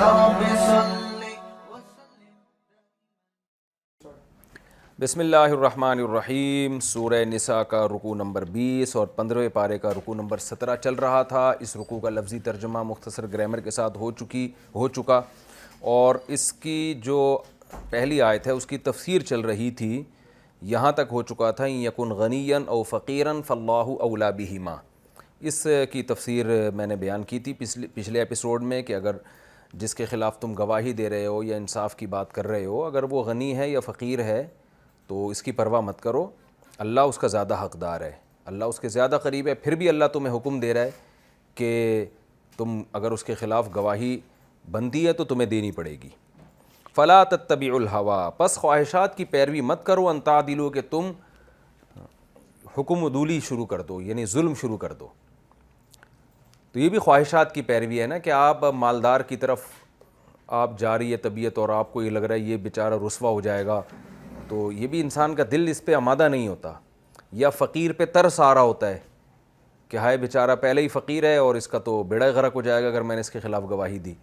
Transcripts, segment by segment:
رب صل. بسم اللہ الرحمن الرحیم. سورہ نساء کا رکوع نمبر 20 اور 15ویں پارے کا رکوع نمبر 17 چل رہا تھا. اس رکوع کا لفظی ترجمہ مختصر گرامر کے ساتھ ہو چکا اور اس کی جو پہلی آیت ہے اس کی تفسیر چل رہی تھی. یہاں تک ہو چکا تھا یکن غنیا او فقیرا فاللہ اولی بہما. اس کی تفسیر میں نے بیان کی تھی پچھلے ایپیسوڈ میں کہ اگر جس کے خلاف تم گواہی دے رہے ہو یا انصاف کی بات کر رہے ہو اگر وہ غنی ہے یا فقیر ہے تو اس کی پرواہ مت کرو. اللہ اس کا زیادہ حقدار ہے, اللہ اس کے زیادہ قریب ہے. پھر بھی اللہ تمہیں حکم دے رہا ہے کہ تم اگر اس کے خلاف گواہی بنتی ہے تو تمہیں دینی پڑے گی. فلا تتبعوا الہویٰ, پس خواہشات کی پیروی مت کرو. ان تعدلوا, کہ تم حکم عدولی شروع کر دو یعنی ظلم شروع کر دو. تو یہ بھی خواہشات کی پیروی ہے نا کہ آپ مالدار کی طرف آپ جا رہی ہے طبیعت اور آپ کو یہ لگ رہا ہے یہ بیچارہ رسوا ہو جائے گا, تو یہ بھی انسان کا دل اس پہ آمادہ نہیں ہوتا. یا فقیر پہ ترس آ رہا ہوتا ہے کہ ہائے بیچارہ پہلے ہی فقیر ہے اور اس کا تو بیڑا غرق ہو جائے گا اگر میں نے اس کے خلاف گواہی دی.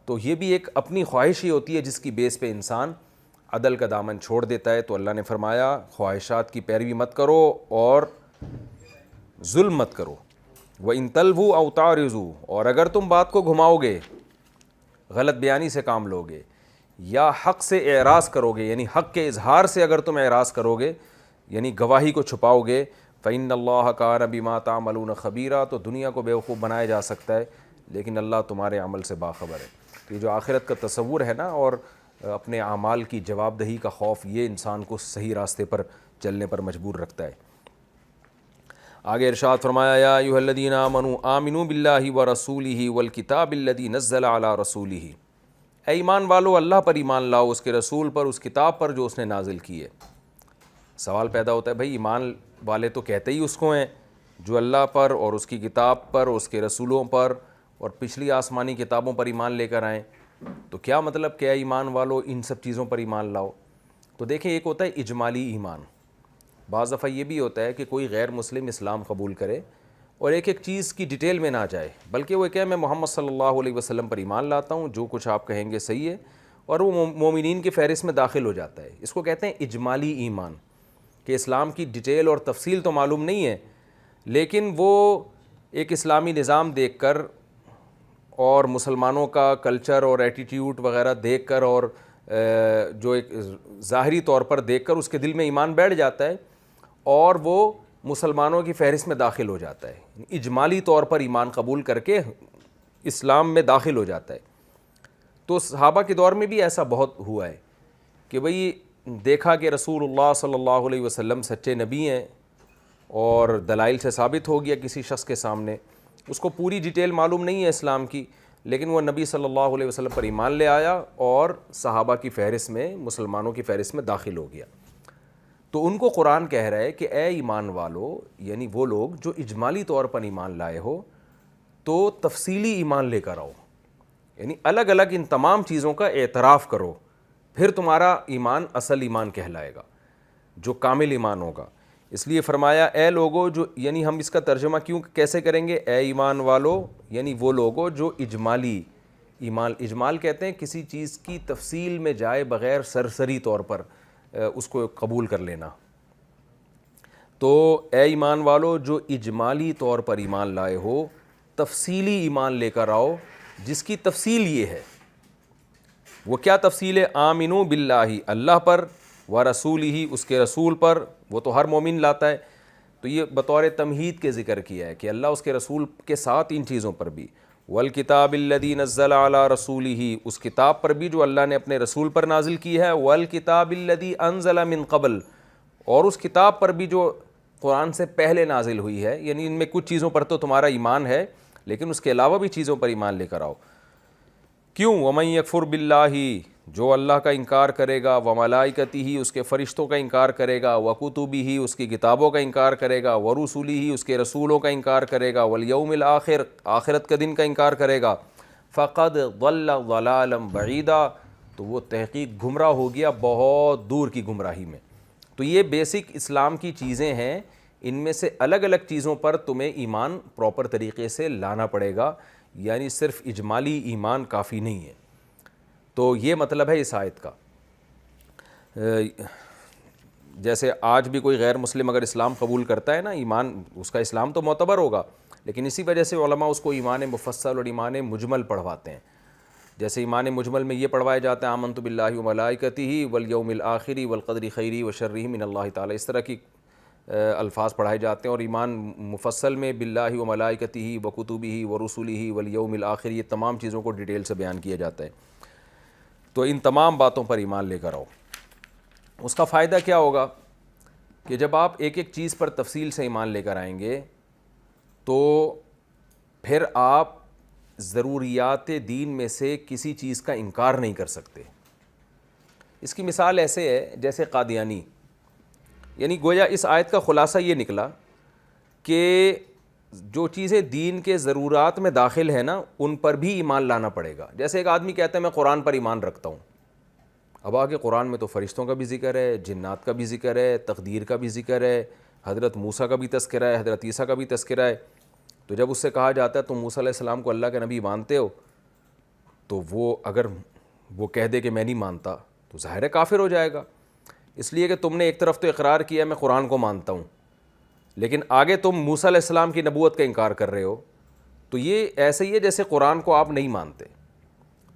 تو یہ بھی ایک اپنی خواہش ہی ہوتی ہے جس کی بیس پہ انسان عدل کا دامن چھوڑ دیتا ہے. تو اللہ نے فرمایا خواہشات کی پیروی مت کرو اور ظلم مت کرو. وَإِن تَلْوُوا أَوْ تَعْرِضُوا, اور اگر تم بات کو گھماؤ گے, غلط بیانی سے کام لو گے یا حق سے اعراض کرو گے یعنی حق کے اظہار سے اگر تم اعراض کرو گے یعنی گواہی کو چھپاؤ گے, فَإِنَّ اللَّهَ كَانَ بِمَا تَعْمَلُونَ خَبِيرًا, تو دنیا کو بیوقوف بنایا جا سکتا ہے لیکن اللہ تمہارے عمل سے باخبر ہے. تو یہ جو آخرت کا تصور ہے نا اور اپنے اعمال کی جواب دہی کا خوف, یہ انسان کو صحیح راستے پر چلنے پر مجبور رکھتا ہے. آگے ارشاد فرمایا یا ایھا الذین آمنوا آمنوا باللہ ورسولہ والکتاب الذی نزل علی رسولہ, اے ایمان والو اللہ پر ایمان لاؤ, اس کے رسول پر, اس کتاب پر جو اس نے نازل کی ہے. سوال پیدا ہوتا ہے بھائی ایمان والے تو کہتے ہی اس کو ہیں جو اللہ پر اور اس کی کتاب پر, اس کے رسولوں پر اور پچھلی آسمانی کتابوں پر ایمان لے کر آئیں, تو کیا مطلب کہ اے ایمان والو ان سب چیزوں پر ایمان لاؤ. تو دیکھیں ایک ہوتا ہے اجمالی ایمان, بعض دفعہ یہ بھی ہوتا ہے کہ کوئی غیر مسلم اسلام قبول کرے اور ایک چیز کی ڈیٹیل میں نہ جائے بلکہ وہ کہے میں محمد صلی اللہ علیہ وسلم پر ایمان لاتا ہوں, جو کچھ آپ کہیں گے صحیح ہے, اور وہ مومنین کی فہرست میں داخل ہو جاتا ہے. اس کو کہتے ہیں اجمالی ایمان, کہ اسلام کی ڈیٹیل اور تفصیل تو معلوم نہیں ہے لیکن وہ ایک اسلامی نظام دیکھ کر اور مسلمانوں کا کلچر اور ایٹیٹیوڈ وغیرہ دیکھ کر اور جو ایک ظاہری طور پر دیکھ کر اس کے دل میں ایمان بیٹھ جاتا ہے اور وہ مسلمانوں کی فہرست میں داخل ہو جاتا ہے. اجمالی طور پر ایمان قبول کر کے اسلام میں داخل ہو جاتا ہے. تو صحابہ کے دور میں بھی ایسا بہت ہوا ہے کہ بھئی دیکھا کہ رسول اللہ صلی اللہ علیہ وسلم سچے نبی ہیں اور دلائل سے ثابت ہو گیا کسی شخص کے سامنے, اس کو پوری ڈیٹیل معلوم نہیں ہے اسلام کی لیکن وہ نبی صلی اللہ علیہ وسلم پر ایمان لے آیا اور صحابہ کی فہرست میں, مسلمانوں کی فہرست میں داخل ہو گیا. تو ان کو قرآن کہہ رہا ہے کہ اے ایمان والو, یعنی وہ لوگ جو اجمالی طور پر ایمان لائے ہو تو تفصیلی ایمان لے کر آؤ, یعنی الگ الگ ان تمام چیزوں کا اعتراف کرو, پھر تمہارا ایمان اصل ایمان کہلائے گا جو کامل ایمان ہوگا. اس لیے فرمایا اے لوگو جو, یعنی ہم اس کا ترجمہ کیسے کریں گے, اے ایمان والو یعنی وہ لوگو جو اجمالی ایمان, اجمال کہتے ہیں کسی چیز کی تفصیل میں جائے بغیر سرسری طور پر اس کو قبول کر لینا. تو اے ایمان والو جو اجمالی طور پر ایمان لائے ہو تفصیلی ایمان لے کر آؤ جس کی تفصیل یہ ہے. وہ کیا تفصیل ہے, آمنو باللہ اللہ پر, ورسولہ اس کے رسول پر, وہ تو ہر مومن لاتا ہے. تو یہ بطور تمہید کے ذکر کیا ہے کہ اللہ اس کے رسول کے ساتھ ان چیزوں پر بھی, والکتاب الذی نزل علی رسولہ اس کتاب پر بھی جو اللہ نے اپنے رسول پر نازل کی ہے, والکتاب الذی انزل من قبل اور اس کتاب پر بھی جو قرآن سے پہلے نازل ہوئی ہے. یعنی ان میں کچھ چیزوں پر تو تمہارا ایمان ہے لیکن اس کے علاوہ بھی چیزوں پر ایمان لے کر آؤ. کیوں, وَمَن يَكْفُرْ بِاللَّهِ جو اللہ کا انکار کرے گا, وَمَلَائِكَتِهِ اس کے فرشتوں کا انکار کرے گا, وَكُتُبِهِ اس کی کتابوں کا انکار کرے گا, وَرُسُلِهِ اس کے رسولوں کا انکار کرے گا, وَالْيَوْمِ الْآخِرِ آخرت کا دن کا انکار کرے گا, فَقَدْ ضَلَّ ضَلَالًا بَعِيدًا تو وہ تحقیق گمراہ ہو گیا بہت دور کی گمراہی میں. تو یہ بیسک اسلام کی چیزیں ہیں, ان میں سے الگ الگ چیزوں پر تمہیں ایمان پراپر طریقے سے لانا پڑے گا, یعنی صرف اجمالی ایمان کافی نہیں ہے. تو یہ مطلب ہے اس آیت کا. جیسے آج بھی کوئی غیر مسلم اگر اسلام قبول کرتا ہے نا، ایمان اس کا اسلام تو معتبر ہوگا، لیکن اسی وجہ سے علماء اس کو ایمان مفصل اور ایمان مجمل پڑھواتے ہیں. جیسے ایمان مجمل میں یہ پڑھوائے جاتے ہیں آمنت باللہ وملائکتہ والیوم الآخر والقدر خیرہ وشرہ من اللہ تعالی، اس طرح کی الفاظ پڑھائے جاتے ہیں. اور ایمان مفصل میں باللہ وملائکتہ وکتبہ ورسلہ والیوم الآخر، یہ تمام چیزوں کو ڈیٹیل سے بیان کیا جاتا ہے. تو ان تمام باتوں پر ایمان لے کر آؤ. اس کا فائدہ کیا ہوگا کہ جب آپ ایک ایک چیز پر تفصیل سے ایمان لے کر آئیں گے تو پھر آپ ضروریات دین میں سے کسی چیز کا انکار نہیں کر سکتے. اس کی مثال ایسے ہے جیسے قادیانی، یعنی گویا اس آیت کا خلاصہ یہ نکلا کہ جو چیزیں دین کے ضرورات میں داخل ہیں نا ان پر بھی ایمان لانا پڑے گا. جیسے ایک آدمی کہتا ہے میں قرآن پر ایمان رکھتا ہوں، اب آگے قرآن میں تو فرشتوں کا بھی ذکر ہے، جنات کا بھی ذکر ہے، تقدیر کا بھی ذکر ہے، حضرت موسیٰ کا بھی تذکرہ ہے، حضرت عیسیٰ کا بھی تذکرہ ہے. تو جب اس سے کہا جاتا ہے تم موسیٰ علیہ السلام کو اللہ کے نبی مانتے ہو، تو وہ اگر وہ کہہ دے کہ میں نہیں مانتا تو ظاہر ہے کافر ہو جائے گا. اس لیے کہ تم نے ایک طرف تو اقرار کیا میں قرآن کو مانتا ہوں، لیکن آگے تم موسیٰ علیہ السلام کی نبوت کا انکار کر رہے ہو. تو یہ ایسے ہی ہے جیسے قرآن کو آپ نہیں مانتے.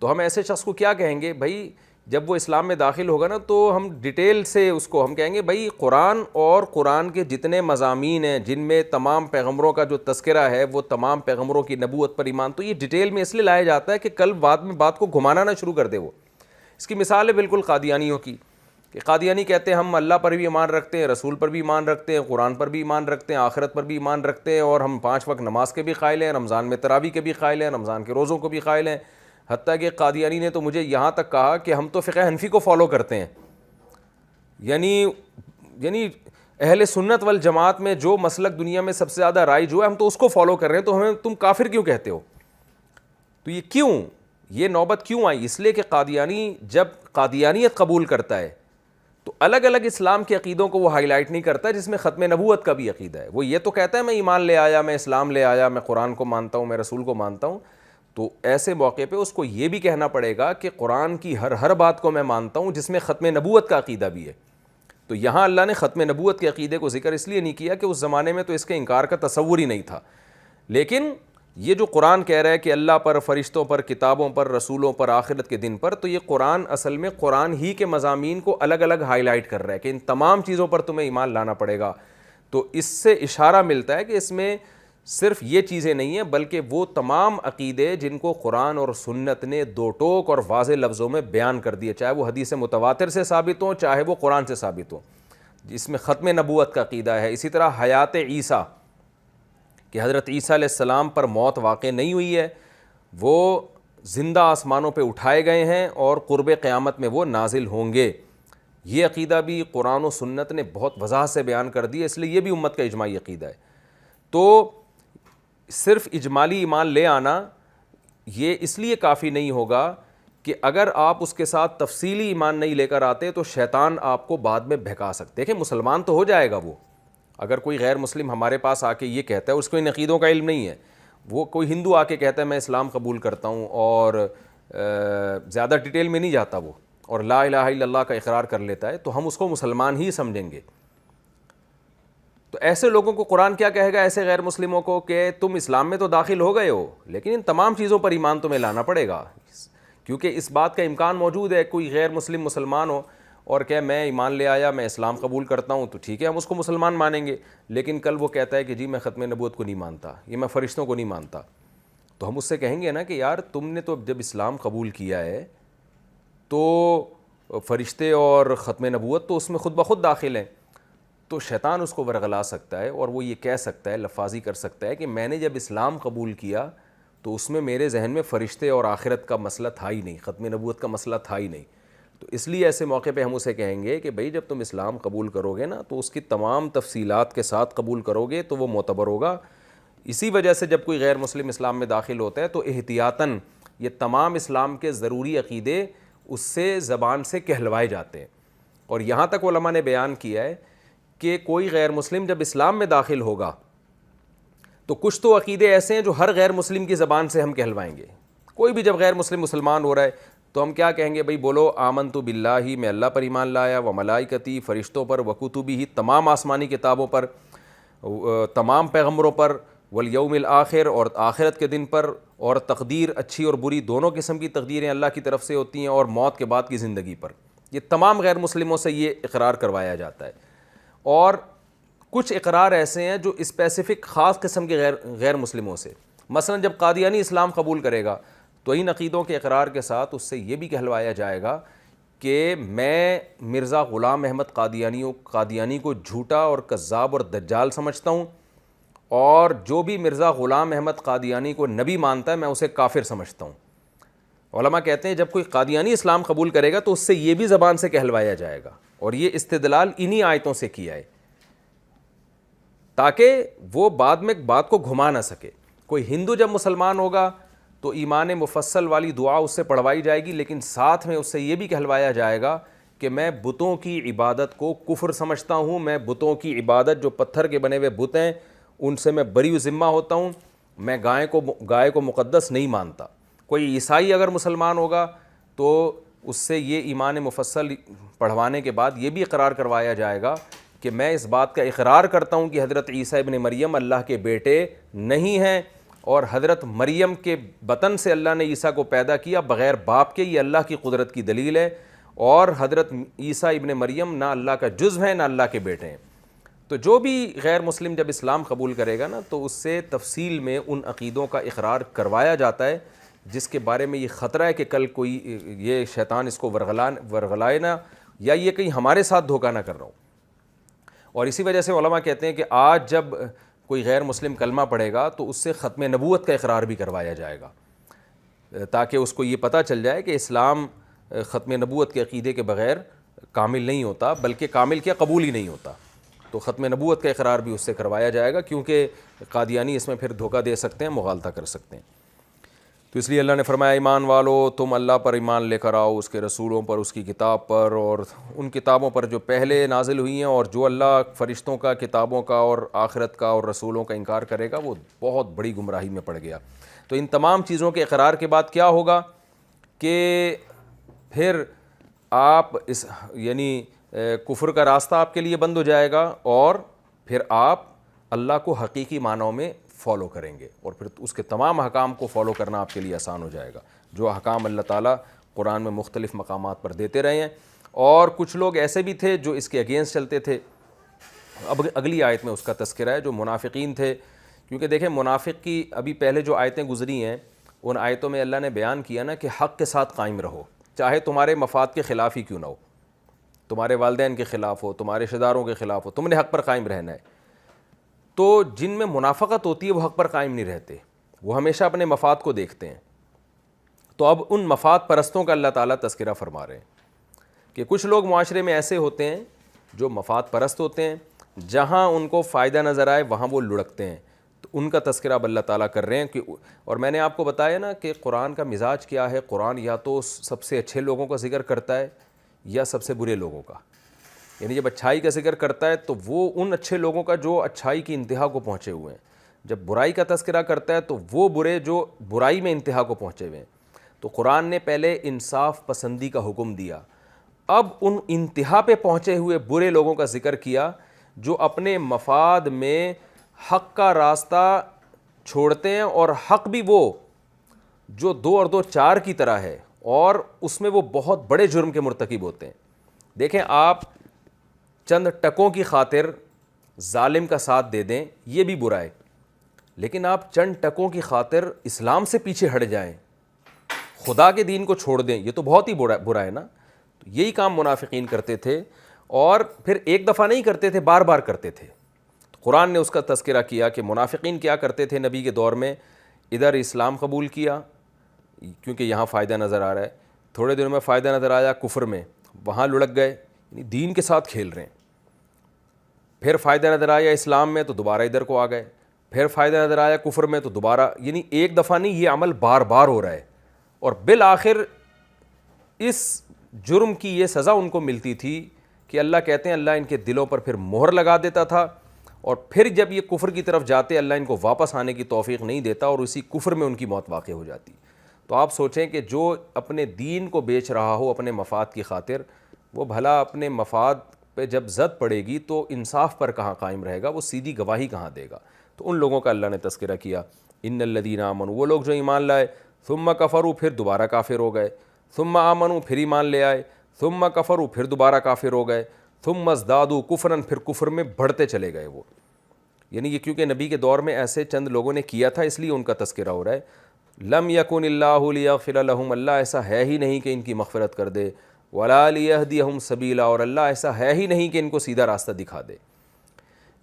تو ہم ایسے شخص کو کیا کہیں گے؟ بھائی جب وہ اسلام میں داخل ہوگا نا تو ہم ڈیٹیل سے اس کو ہم کہیں گے بھائی قرآن اور قرآن کے جتنے مضامین ہیں جن میں تمام پیغمبروں کا جو تذکرہ ہے وہ تمام پیغمبروں کی نبوت پر ایمان، تو یہ ڈیٹیل میں اس لیے لایا جاتا ہے کہ کل بعد میں بات کو گھمانا نہ شروع کر دے وہ. اس کی مثال ہے بالکل قادیانیوں کی، کہ قادیانی کہتے ہیں ہم اللہ پر بھی ایمان رکھتے ہیں، رسول پر بھی ایمان رکھتے ہیں، قرآن پر بھی ایمان رکھتے ہیں، آخرت پر بھی ایمان رکھتے ہیں، اور ہم 5 وقت نماز کے بھی قائل ہیں، رمضان میں تراویح کے بھی قائل ہیں، رمضان کے روزوں کو بھی قائل ہیں. حتیٰ کہ قادیانی نے تو مجھے یہاں تک کہا کہ ہم تو فقہ حنفی کو فالو کرتے ہیں، یعنی اہل سنت والجماعت میں جو مسلک دنیا میں سب سے زیادہ رائج ہوا ہے ہم تو اس کو فالو کر رہے ہیں، تو ہمیں تم کافر کیوں کہتے ہو؟ تو یہ کیوں، یہ نوبت کیوں آئی؟ اس لیے کہ قادیانی جب قادیانیت قبول کرتا ہے تو الگ الگ اسلام کے عقیدوں کو وہ ہائی لائٹ نہیں کرتا جس میں ختم نبوت کا بھی عقیدہ ہے. وہ یہ تو کہتا ہے میں ایمان لے آیا، میں اسلام لے آیا، میں قرآن کو مانتا ہوں، میں رسول کو مانتا ہوں. تو ایسے موقع پہ اس کو یہ بھی کہنا پڑے گا کہ قرآن کی ہر بات کو میں مانتا ہوں جس میں ختم نبوت کا عقیدہ بھی ہے. تو یہاں اللہ نے ختم نبوت کے عقیدے کو ذکر اس لیے نہیں کیا کہ اس زمانے میں تو اس کے انکار کا تصور ہی نہیں تھا، لیکن یہ جو قرآن کہہ رہا ہے کہ اللہ پر، فرشتوں پر، کتابوں پر، رسولوں پر، آخرت کے دن پر، تو یہ قرآن اصل میں قرآن ہی کے مضامین کو الگ الگ ہائی لائٹ کر رہا ہے کہ ان تمام چیزوں پر تمہیں ایمان لانا پڑے گا. تو اس سے اشارہ ملتا ہے کہ اس میں صرف یہ چیزیں نہیں ہیں بلکہ وہ تمام عقیدے جن کو قرآن اور سنت نے دو ٹوک اور واضح لفظوں میں بیان کر دیے، چاہے وہ حدیث متواتر سے ثابت ہوں چاہے وہ قرآن سے ثابت ہوں، جس میں ختم نبوت کا عقیدہ ہے. اسی طرح حیات عیسیٰ، کہ حضرت عیسیٰ علیہ السلام پر موت واقع نہیں ہوئی ہے، وہ زندہ آسمانوں پہ اٹھائے گئے ہیں اور قرب قیامت میں وہ نازل ہوں گے. یہ عقیدہ بھی قرآن و سنت نے بہت وضاحت سے بیان کر دی ہے، اس لیے یہ بھی امت کا اجماعی عقیدہ ہے. تو صرف اجمالی ایمان لے آنا یہ اس لیے کافی نہیں ہوگا کہ اگر آپ اس کے ساتھ تفصیلی ایمان نہیں لے کر آتے تو شیطان آپ کو بعد میں بہکا سکتے. دیکھیں مسلمان تو ہو جائے گا وہ، اگر کوئی غیر مسلم ہمارے پاس آ کے یہ کہتا ہے، اس کو ان عقیدوں کا علم نہیں ہے، وہ کوئی ہندو آ کے کہتا ہے میں اسلام قبول کرتا ہوں اور زیادہ ڈیٹیل میں نہیں جاتا وہ اور لا الہ الا اللہ کا اقرار کر لیتا ہے، تو ہم اس کو مسلمان ہی سمجھیں گے. تو ایسے لوگوں کو قرآن کیا کہے گا، ایسے غیر مسلموں کو، کہ تم اسلام میں تو داخل ہو گئے ہو لیکن ان تمام چیزوں پر ایمان تمہیں لانا پڑے گا. کیونکہ اس بات کا امکان موجود ہے کوئی غیر مسلم مسلمان ہو اور کہ میں ایمان لے آیا، میں اسلام قبول کرتا ہوں، تو ٹھیک ہے ہم اس کو مسلمان مانیں گے، لیکن کل وہ کہتا ہے کہ جی میں ختم نبوت کو نہیں مانتا، یہ میں فرشتوں کو نہیں مانتا. تو ہم اس سے کہیں گے نا کہ یار تم نے تو جب اسلام قبول کیا ہے تو فرشتے اور ختم نبوت تو اس میں خود بخود داخل ہیں. تو شیطان اس کو ورغلا سکتا ہے اور وہ یہ کہہ سکتا ہے، لفاظی کر سکتا ہے کہ میں نے جب اسلام قبول کیا تو اس میں میرے ذہن میں فرشتے اور آخرت کا مسئلہ تھا ہی نہیں، ختم نبوت کا مسئلہ تھا ہی نہیں. تو اس لیے ایسے موقع پہ ہم اسے کہیں گے کہ بھائی جب تم اسلام قبول کرو گے نا تو اس کی تمام تفصیلات کے ساتھ قبول کرو گے تو وہ معتبر ہوگا. اسی وجہ سے جب کوئی غیر مسلم اسلام میں داخل ہوتا ہے تو احتیاطاً یہ تمام اسلام کے ضروری عقیدے اس سے زبان سے کہلوائے جاتے ہیں. اور یہاں تک علماء نے بیان کیا ہے کہ کوئی غیر مسلم جب اسلام میں داخل ہوگا تو کچھ تو عقیدے ایسے ہیں جو ہر غیر مسلم کی زبان سے ہم کہلوائیں گے. کوئی بھی جب غیر مسلم مسلمان ہو رہا ہے تو ہم کیا کہیں گے بھائی؟ بولو آمنت باللہ، میں اللہ پر ایمان لایا، و ملائکتی، فرشتوں پر، و کتبہ، تمام آسمانی کتابوں پر، تمام پیغمبروں پر، والیوم الآخر، اور آخرت کے دن پر، اور تقدیر اچھی اور بری دونوں قسم کی تقدیریں اللہ کی طرف سے ہوتی ہیں، اور موت کے بعد کی زندگی پر۔ یہ تمام غیر مسلموں سے یہ اقرار کروایا جاتا ہے۔ اور کچھ اقرار ایسے ہیں جو اسپیسیفک خاص قسم کے غیر مسلموں سے، مثلا جب قادیانی اسلام قبول کرے گا تو ان عقیدوں کے اقرار کے ساتھ اس سے یہ بھی کہلوایا جائے گا کہ میں مرزا غلام احمد قادیانی کو جھوٹا اور کذاب اور دجال سمجھتا ہوں، اور جو بھی مرزا غلام احمد قادیانی کو نبی مانتا ہے میں اسے کافر سمجھتا ہوں۔ علماء کہتے ہیں جب کوئی قادیانی اسلام قبول کرے گا تو اس سے یہ بھی زبان سے کہلوایا جائے گا، اور یہ استدلال انہی آیتوں سے کیا ہے تاکہ وہ بعد میں بات کو گھما نہ سکے۔ کوئی ہندو جب مسلمان ہوگا تو ایمان مفصل والی دعا اس سے پڑھوائی جائے گی، لیکن ساتھ میں اس سے یہ بھی کہلوایا جائے گا کہ میں بتوں کی عبادت کو کفر سمجھتا ہوں، میں بتوں کی عبادت جو پتھر کے بنے ہوئے بت ہیں ان سے میں بری و ذمہ ہوتا ہوں، میں گائے کو مقدس نہیں مانتا۔ کوئی عیسائی اگر مسلمان ہوگا تو اس سے یہ ایمان مفصل پڑھوانے کے بعد یہ بھی اقرار کروایا جائے گا کہ میں اس بات کا اقرار کرتا ہوں کہ حضرت عیسیٰ ابن مریم اللہ کے بیٹے نہیں ہیں، اور حضرت مریم کے بطن سے اللہ نے عیسیٰ کو پیدا کیا بغیر باپ کے، یہ اللہ کی قدرت کی دلیل ہے، اور حضرت عیسیٰ ابن مریم نہ اللہ کا جزو ہیں نہ اللہ کے بیٹے ہیں۔ تو جو بھی غیر مسلم جب اسلام قبول کرے گا نا تو اس سے تفصیل میں ان عقیدوں کا اقرار کروایا جاتا ہے جس کے بارے میں یہ خطرہ ہے کہ کل کوئی یہ شیطان اس کو ورغلائے نہ، یا یہ کہیں ہمارے ساتھ دھوکہ نہ کر رہا ہوں۔ اور اسی وجہ سے علماء کہتے ہیں کہ آج جب کوئی غیر مسلم کلمہ پڑھے گا تو اس سے ختم نبوت کا اقرار بھی کروایا جائے گا، تاکہ اس کو یہ پتہ چل جائے کہ اسلام ختم نبوت کے عقیدے کے بغیر کامل نہیں ہوتا، بلکہ کامل کیا قبول ہی نہیں ہوتا۔ تو ختم نبوت کا اقرار بھی اس سے کروایا جائے گا، کیونکہ قادیانی اس میں پھر دھوکہ دے سکتے ہیں، مغالطہ کر سکتے ہیں۔ تو اس لیے اللہ نے فرمایا ایمان والو تم اللہ پر ایمان لے کر آؤ، اس کے رسولوں پر، اس کی کتاب پر، اور ان کتابوں پر جو پہلے نازل ہوئی ہیں، اور جو اللہ فرشتوں کا، کتابوں کا اور آخرت کا اور رسولوں کا انکار کرے گا وہ بہت بڑی گمراہی میں پڑ گیا۔ تو ان تمام چیزوں کے اقرار کے بعد کیا ہوگا کہ پھر آپ یعنی کفر کا راستہ آپ کے لیے بند ہو جائے گا، اور پھر آپ اللہ کو حقیقی معنوں میں فالو کریں گے، اور پھر اس کے تمام احکام کو فالو کرنا آپ کے لیے آسان ہو جائے گا، جو احکام اللہ تعالیٰ قرآن میں مختلف مقامات پر دیتے رہے ہیں۔ اور کچھ لوگ ایسے بھی تھے جو اس کے اگینسٹ چلتے تھے، اب اگلی آیت میں اس کا تذکرہ ہے، جو منافقین تھے، کیونکہ دیکھیں منافق کی ابھی پہلے جو آیتیں گزری ہیں ان آیتوں میں اللہ نے بیان کیا نا کہ حق کے ساتھ قائم رہو، چاہے تمہارے مفاد کے خلاف ہی کیوں نہ ہو، تمہارے والدین کے خلاف ہو، تمہارے رشتہ داروں کے خلاف ہو، تم نے حق پر قائم رہنا ہے۔ تو جن میں منافقت ہوتی ہے وہ حق پر قائم نہیں رہتے، وہ ہمیشہ اپنے مفاد کو دیکھتے ہیں۔ تو اب ان مفاد پرستوں کا اللہ تعالیٰ تذکرہ فرما رہے ہیں کہ کچھ لوگ معاشرے میں ایسے ہوتے ہیں جو مفاد پرست ہوتے ہیں، جہاں ان کو فائدہ نظر آئے وہاں وہ لڑکتے ہیں، تو ان کا تذکرہ اب اللہ تعالیٰ کر رہے ہیں کہ اور میں نے آپ کو بتایا نا کہ قرآن کا مزاج کیا ہے، قرآن یا تو سب سے اچھے لوگوں کا ذکر کرتا ہے یا سب سے برے لوگوں کا، یعنی جب اچھائی کا ذکر کرتا ہے تو وہ ان اچھے لوگوں کا جو اچھائی کی انتہا کو پہنچے ہوئے ہیں، جب برائی کا تذکرہ کرتا ہے تو وہ برے جو برائی میں انتہا کو پہنچے ہوئے ہیں۔ تو قرآن نے پہلے انصاف پسندی کا حکم دیا، اب ان انتہا پہ پہنچے ہوئے برے لوگوں کا ذکر کیا جو اپنے مفاد میں حق کا راستہ چھوڑتے ہیں، اور حق بھی وہ جو 2 اور 2 4 کی طرح ہے، اور اس میں وہ بہت بڑے جرم کے مرتکب ہوتے ہیں۔ دیکھیں آپ چند ٹکوں کی خاطر ظالم کا ساتھ دے دیں یہ بھی برا ہے، لیکن آپ چند ٹکوں کی خاطر اسلام سے پیچھے ہٹ جائیں، خدا کے دین کو چھوڑ دیں، یہ تو بہت ہی برا ہے نا۔ تو یہی کام منافقین کرتے تھے، اور پھر ایک دفعہ نہیں کرتے تھے، بار بار کرتے تھے۔ تو قرآن نے اس کا تذکرہ کیا کہ منافقین کیا کرتے تھے نبی کے دور میں، ادھر اسلام قبول کیا کیونکہ یہاں فائدہ نظر آ رہا ہے، تھوڑے دنوں میں فائدہ نظر آیا کفر میں، وہاں لڑک گئے، یعنی دین کے ساتھ کھیل رہے ہیں۔ پھر فائدہ نظر آیا اسلام میں تو دوبارہ ادھر کو آ گئے، پھر فائدہ نظر آیا کفر میں تو دوبارہ، یعنی ایک دفعہ نہیں، یہ عمل بار بار ہو رہا ہے، اور بالآخر اس جرم کی یہ سزا ان کو ملتی تھی کہ اللہ کہتے ہیں اللہ ان کے دلوں پر پھر مہر لگا دیتا تھا، اور پھر جب یہ کفر کی طرف جاتے اللہ ان کو واپس آنے کی توفیق نہیں دیتا، اور اسی کفر میں ان کی موت واقع ہو جاتی۔ تو آپ سوچیں کہ جو اپنے دین کو بیچ رہا ہو اپنے مفاد کی خاطر، وہ بھلا اپنے مفاد پہ جب زد پڑے گی تو انصاف پر کہاں قائم رہے گا، وہ سیدھی گواہی کہاں دے گا؟ تو ان لوگوں کا اللہ نے تذکرہ کیا، ان الذین آمنوا، وہ لوگ جو ایمان لائے، ثم کفروا، پھر دوبارہ کافر ہو گئے، ثم آمنوا، پھر ایمان لے آئے، ثم کفروا، پھر دوبارہ کافر ہو گئے، ثم ازدادوا کفرا، پھر کفر میں بڑھتے چلے گئے وہ. یعنی یہ کیونکہ نبی کے دور میں ایسے چند لوگوں نے کیا تھا اس لیے ان کا تذکرہ ہو رہا ہے. لم یکن اللہ لیغفر لہم، اللہ ایسا ہے ہی نہیں کہ ان کی مغفرت کر دے، ولا لیہدیہم سبیلا، اور اللہ ایسا ہے ہی نہیں کہ ان کو سیدھا راستہ دکھا دے.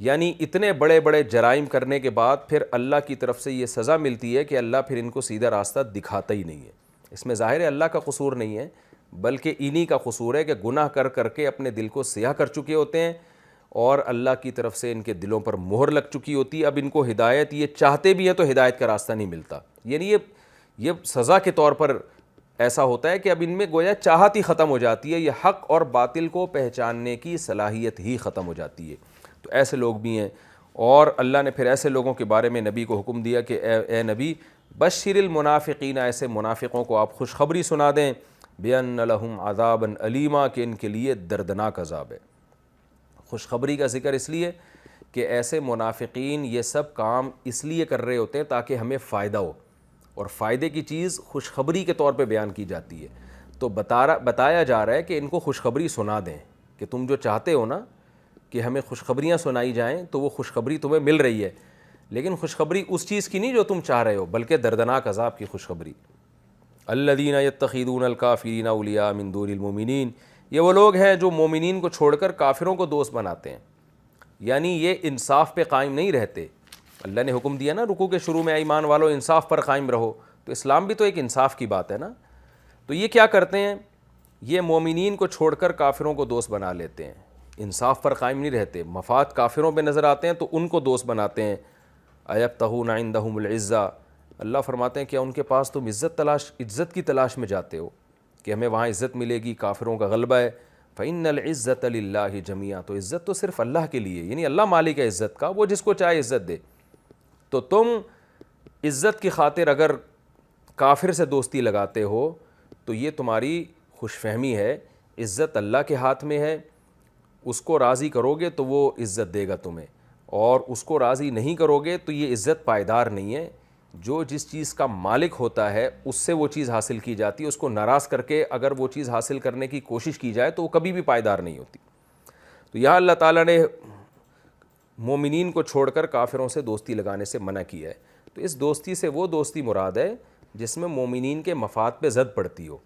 یعنی اتنے بڑے بڑے جرائم کرنے کے بعد پھر اللہ کی طرف سے یہ سزا ملتی ہے کہ اللہ پھر ان کو سیدھا راستہ دکھاتا ہی نہیں ہے. اس میں ظاہر ہے اللہ کا قصور نہیں ہے، بلکہ انہی کا قصور ہے کہ گناہ کر کر کے اپنے دل کو سیاہ کر چکے ہوتے ہیں اور اللہ کی طرف سے ان کے دلوں پر مہر لگ چکی ہوتی ہے. اب ان کو ہدایت، یہ چاہتے بھی ہیں تو ہدایت کا راستہ نہیں ملتا. یعنی یہ سزا کے طور پر ایسا ہوتا ہے کہ اب ان میں گویا چاہت ہی ختم ہو جاتی ہے، یہ حق اور باطل کو پہچاننے کی صلاحیت ہی ختم ہو جاتی ہے. تو ایسے لوگ بھی ہیں. اور اللہ نے پھر ایسے لوگوں کے بارے میں نبی کو حکم دیا کہ اے نبی، بشر المنافقین، ایسے منافقوں کو آپ خوشخبری سنا دیں، بِأَنَّ لَهُمْ عَذَابًا أَلِيمًا، کہ ان کے لیے دردناک عذاب ہے. خوشخبری کا ذکر اس لیے کہ ایسے منافقین یہ سب کام اس لیے کر رہے ہوتے ہیں تاکہ ہمیں فائدہ ہو، اور فائدے کی چیز خوشخبری کے طور پہ بیان کی جاتی ہے. تو بتایا جا رہا ہے کہ ان کو خوشخبری سنا دیں کہ تم جو چاہتے ہو نا کہ ہمیں خوشخبریاں سنائی جائیں، تو وہ خوشخبری تمہیں مل رہی ہے، لیکن خوشخبری اس چیز کی نہیں جو تم چاہ رہے ہو، بلکہ دردناک عذاب کی خوشخبری. الذین یتخذون الکافرین اولیاء من دون المؤمنین، یہ وہ لوگ ہیں جو مومنین کو چھوڑ کر کافروں کو دوست بناتے ہیں. یعنی یہ انصاف پہ قائم نہیں رہتے. اللہ نے حکم دیا نا رکوع کے شروع میں، ایمان والو انصاف پر قائم رہو، تو اسلام بھی تو ایک انصاف کی بات ہے نا. تو یہ کیا کرتے ہیں، یہ مومنین کو چھوڑ کر کافروں کو دوست بنا لیتے ہیں، انصاف پر قائم نہیں رہتے، مفاد کافروں پہ نظر آتے ہیں تو ان کو دوست بناتے ہیں. ایبتغون عندہم العزہ، اللہ فرماتے ہیں کیا ان کے پاس تم عزت کی تلاش میں جاتے ہو کہ ہمیں وہاں عزت ملے گی، کافروں کا غلبہ ہے. فإن العزة للہ جمیعا، تو عزت تو صرف اللہ کے لیے، یعنی اللہ مالک ہے عزت کا، وہ جس کو چاہے عزت دے. تو تم عزت کی خاطر اگر کافر سے دوستی لگاتے ہو تو یہ تمہاری خوش فہمی ہے. عزت اللہ کے ہاتھ میں ہے، اس کو راضی کرو گے تو وہ عزت دے گا تمہیں، اور اس کو راضی نہیں کرو گے تو یہ عزت پائیدار نہیں ہے. جو جس چیز کا مالک ہوتا ہے اس سے وہ چیز حاصل کی جاتی ہے، اس کو ناراض کر کے اگر وہ چیز حاصل کرنے کی کوشش کی جائے تو وہ کبھی بھی پائیدار نہیں ہوتی. تو یہاں اللہ تعالیٰ نے مومنین کو چھوڑ کر کافروں سے دوستی لگانے سے منع کیا ہے. تو اس دوستی سے وہ دوستی مراد ہے جس میں مومنین کے مفاد پہ زد پڑتی ہو.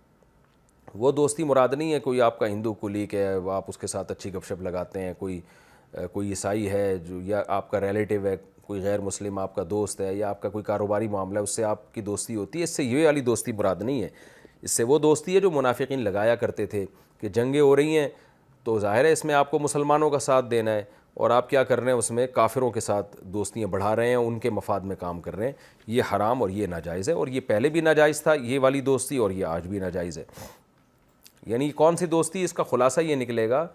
وہ دوستی مراد نہیں ہے کوئی آپ کا ہندو کولیگ ہے، وہ آپ اس کے ساتھ اچھی گپ شپ لگاتے ہیں، کوئی عیسائی ہے جو، یا آپ کا ریلیٹیو ہے، کوئی غیر مسلم آپ کا دوست ہے، یا آپ کا کوئی کاروباری معاملہ ہے اس سے آپ کی دوستی ہوتی ہے. اس سے یہ والی دوستی مراد نہیں ہے. اس سے وہ دوستی ہے جو منافقین لگایا کرتے تھے کہ جنگیں ہو رہی ہیں تو ظاہر ہے اس میں آپ کو مسلمانوں کا ساتھ دینا ہے، اور آپ کیا کر رہے ہیں اس میں کافروں کے ساتھ دوستیاں بڑھا رہے ہیں، ان کے مفاد میں کام کر رہے ہیں. یہ حرام اور یہ ناجائز ہے، اور یہ پہلے بھی ناجائز تھا یہ والی دوستی، اور یہ آج بھی ناجائز ہے. یعنی کون سی دوستی، اس کا خلاصہ یہ نکلے گا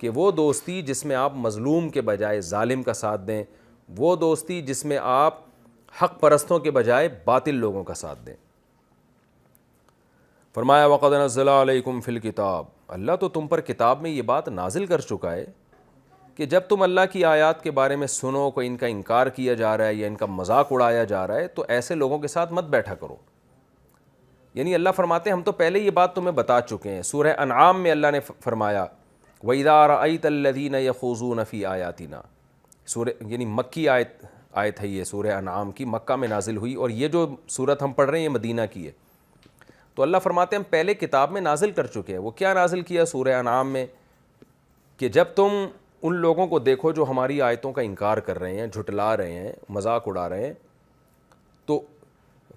کہ وہ دوستی جس میں آپ مظلوم کے بجائے ظالم کا ساتھ دیں، وہ دوستی جس میں آپ حق پرستوں کے بجائے باطل لوگوں کا ساتھ دیں. فرمایا وَقَدْ نَزَّلَ عَلَيْكُمْ فِي الْكِتَابِ، اللہ تو تم پر کتاب میں یہ بات نازل کر چکا ہے کہ جب تم اللہ کی آیات کے بارے میں سنو کہ ان کا انکار کیا جا رہا ہے یا ان کا مذاق اڑایا جا رہا ہے تو ایسے لوگوں کے ساتھ مت بیٹھا کرو. یعنی اللہ فرماتے ہیں ہم تو پہلے یہ بات تمہیں بتا چکے ہیں. سورہ انعام میں اللہ نے فرمایا وَإِذَا رَأَيْتَ الَّذِينَ يَخُوضُونَ فِي آيَاتِنَا، سورہ یعنی مکی آیت ہے یہ، سورہ انعام کی، مکہ میں نازل ہوئی، اور یہ جو سورت ہم پڑھ رہے ہیں یہ مدینہ کی ہے. تو اللہ فرماتے ہیں ہم پہلے کتاب میں نازل کر چکے ہیں. وہ کیا نازل کیا سورہ انعام میں کہ جب تم ان لوگوں کو دیکھو جو ہماری آیتوں کا انکار کر رہے ہیں، جھٹلا رہے ہیں، مذاق اڑا رہے ہیں، تو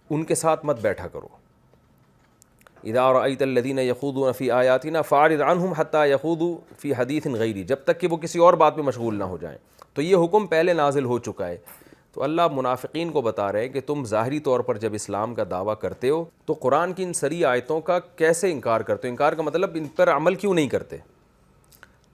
ان کے ساتھ مت بیٹھا کرو. اذا رأيت الذين يخوضون في آياتنا فاعرض عنهم حتى يخوضوا في حديث غيره، جب تک کہ وہ کسی اور بات میں مشغول نہ ہو جائیں. تو یہ حکم پہلے نازل ہو چکا ہے. تو اللہ منافقین کو بتا رہے ہیں کہ تم ظاہری طور پر جب اسلام کا دعویٰ کرتے ہو تو قرآن کی ان سری آیتوں کا کیسے انکار کرتے ہو؟ انکار کا مطلب ان پر عمل کیوں نہیں کرتے؟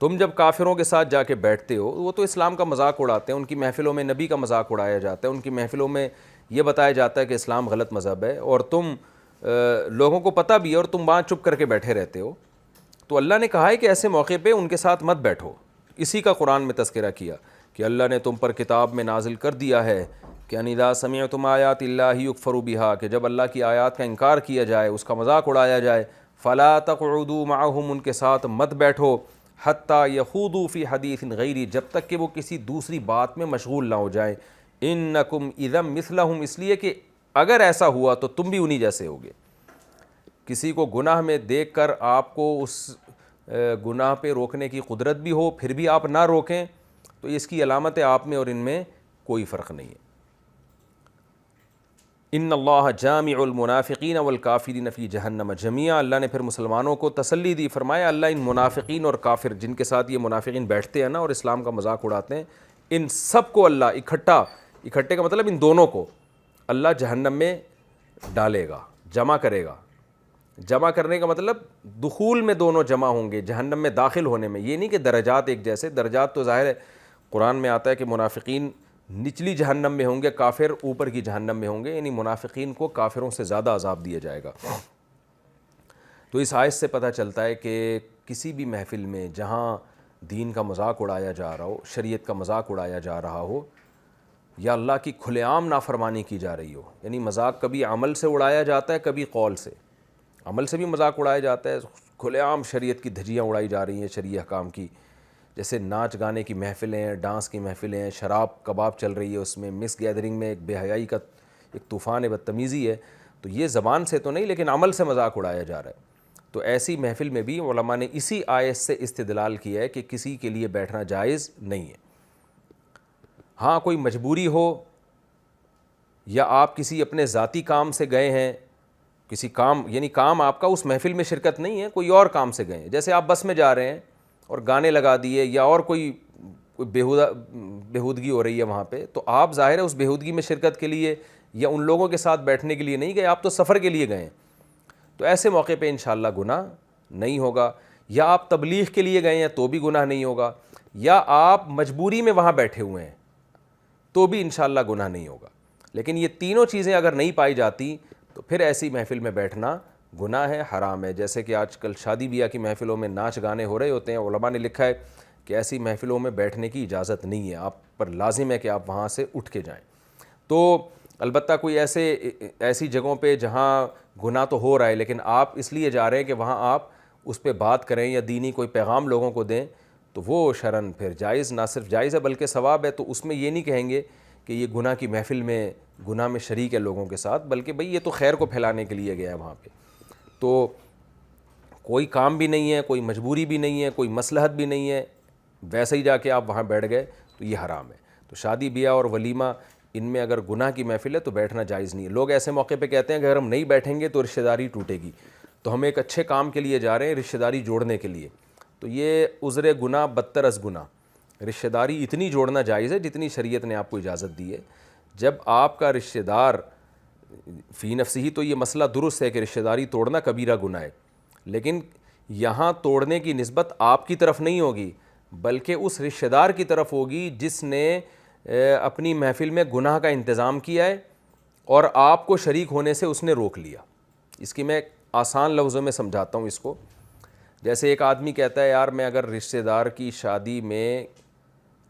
تم جب کافروں کے ساتھ جا کے بیٹھتے ہو، وہ تو اسلام کا مذاق اڑاتے ہیں، ان کی محفلوں میں نبی کا مذاق اڑایا جاتا ہے، ان کی محفلوں میں یہ بتایا جاتا ہے کہ اسلام غلط مذہب ہے، اور تم لوگوں کو پتہ بھی ہے اور تم وہاں چپ کر کے بیٹھے رہتے ہو. تو اللہ نے کہا ہے کہ ایسے موقع پہ ان کے ساتھ مت بیٹھو. اسی کا قرآن میں تذکرہ کیا کہ اللہ نے تم پر کتاب میں نازل کر دیا ہے کہ ان اذا سمعتم آیات اللہ یکفر بہا، کہ جب اللہ کی آیات کا انکار کیا جائے، اس کا مذاق اڑایا جائے، فلا تقعدوا معهم، ان کے ساتھ مت بیٹھو، حتی یخوضوا فی حدیث غیری، جب تک کہ وہ کسی دوسری بات میں مشغول نہ ہو جائیں. انکم اذا مثلہم، اس لیے کہ اگر ایسا ہوا تو تم بھی انہی جیسے ہوگے. کسی کو گناہ میں دیکھ کر آپ کو اس گناہ پہ روکنے کی قدرت بھی ہو، پھر بھی آپ نہ روکیں، تو اس کی علامت ہے آپ میں اور ان میں کوئی فرق نہیں ہے. ان اللہ جامع المنافقین والکافرین فی جہنم جمیعا، اللہ نے پھر مسلمانوں کو تسلی دی، فرمایا اللہ ان منافقین اور کافر جن کے ساتھ یہ منافقین بیٹھتے ہیں نا اور اسلام کا مذاق اڑاتے ہیں، ان سب کو اللہ اکٹھے کا مطلب ان دونوں کو اللہ جہنم میں ڈالے گا، جمع کرے گا. جمع کرنے کا مطلب دخول میں دونوں جمع ہوں گے، جہنم میں داخل ہونے میں. یہ نہیں کہ درجات ایک جیسے، درجات تو ظاہر ہے قرآن میں آتا ہے کہ منافقین نچلی جہنم میں ہوں گے، کافر اوپر کی جہنم میں ہوں گے، یعنی منافقین کو کافروں سے زیادہ عذاب دیا جائے گا. تو اس آیت سے پتہ چلتا ہے کہ کسی بھی محفل میں جہاں دین کا مذاق اڑایا جا رہا ہو، شریعت کا مذاق اڑایا جا رہا ہو، یا اللہ کی کھلے عام نافرمانی کی جا رہی ہو، یعنی مذاق کبھی عمل سے اڑایا جاتا ہے، کبھی قول سے. عمل سے بھی مذاق اڑایا جاتا ہے، کھلے عام شریعت کی دھجیاں اڑائی جا رہی ہیں شرعی احکام کی، جیسے ناچ گانے کی محفلیں، ڈانس کی محفلیں، شراب کباب چل رہی ہے، اس میں مس گیدرنگ میں ایک بے حیائی کا ایک طوفان بدتمیزی ہے. تو یہ زبان سے تو نہیں لیکن عمل سے مذاق اڑایا جا رہا ہے. تو ایسی محفل میں بھی علماء نے اسی آیت سے استدلال کیا ہے کہ کسی کے لیے بیٹھنا جائز نہیں ہے. ہاں کوئی مجبوری ہو یا آپ کسی اپنے ذاتی کام سے گئے ہیں، کسی کام یعنی کام آپ کا اس محفل میں شرکت نہیں ہے، کوئی اور کام سے گئے ہیں، جیسے آپ بس میں جا رہے ہیں اور گانے لگا دیے یا اور کوئی بےہودگی ہو رہی ہے وہاں پہ، تو آپ ظاہر ہے اس بےہودگی میں شرکت کے لیے یا ان لوگوں کے ساتھ بیٹھنے کے لیے نہیں گئے، آپ تو سفر کے لیے گئے ہیں. تو ایسے موقع پہ انشاءاللہ گناہ نہیں ہوگا. یا آپ تبلیغ کے لیے گئے ہیں تو بھی گناہ نہیں ہوگا، یا آپ مجبوری میں وہاں بیٹھے ہوئے ہیں تو بھی انشاءاللہ گناہ نہیں ہوگا. لیکن یہ تینوں چیزیں اگر نہیں پائی جاتی تو پھر ایسی محفل میں بیٹھنا گناہ ہے، حرام ہے. جیسے کہ آج کل شادی بیاہ کی محفلوں میں ناچ گانے ہو رہے ہوتے ہیں، علماء نے لکھا ہے کہ ایسی محفلوں میں بیٹھنے کی اجازت نہیں ہے، آپ پر لازم ہے کہ آپ وہاں سے اٹھ کے جائیں. تو البتہ کوئی ایسی جگہوں پہ جہاں گناہ تو ہو رہا ہے لیکن آپ اس لیے جا رہے ہیں کہ وہاں آپ اس پہ بات کریں یا دینی کوئی پیغام لوگوں کو دیں، تو وہ شرعاً پھر جائز، نہ صرف جائز ہے بلکہ ثواب ہے. تو اس میں یہ نہیں کہیں گے کہ یہ گناہ کی محفل میں گناہ میں شریک ہے لوگوں کے ساتھ، بلکہ بھئی یہ تو خیر کو پھیلانے کے لیے گیا ہے وہاں پہ. تو کوئی کام بھی نہیں ہے، کوئی مجبوری بھی نہیں ہے، کوئی مصلحت بھی نہیں ہے، ویسے ہی جا کے آپ وہاں بیٹھ گئے تو یہ حرام ہے. تو شادی بیاہ اور ولیمہ ان میں اگر گناہ کی محفل ہے تو بیٹھنا جائز نہیں ہے. لوگ ایسے موقع پہ کہتے ہیں کہ اگر ہم نہیں بیٹھیں گے تو رشتہ داری ٹوٹے گی، تو ہم ایک اچھے کام کے لیے جا رہے ہیں رشتہ داری جوڑنے کے لیے. تو یہ عذر گناہ بدتر از گناہ. رشتہ داری اتنی جوڑنا جائز ہے جتنی شریعت نے آپ کو اجازت دی ہے. جب آپ کا رشتہ دار فی نفسہ ہی تو یہ مسئلہ درست ہے کہ رشتہ داری توڑنا کبیرہ گناہ ہے، لیکن یہاں توڑنے کی نسبت آپ کی طرف نہیں ہوگی بلکہ اس رشتہ دار کی طرف ہوگی جس نے اپنی محفل میں گناہ کا انتظام کیا ہے اور آپ کو شریک ہونے سے اس نے روک لیا. اس کی میں آسان لفظوں میں سمجھاتا ہوں اس کو. جیسے ایک آدمی کہتا ہے یار میں اگر رشتہ دار کی شادی میں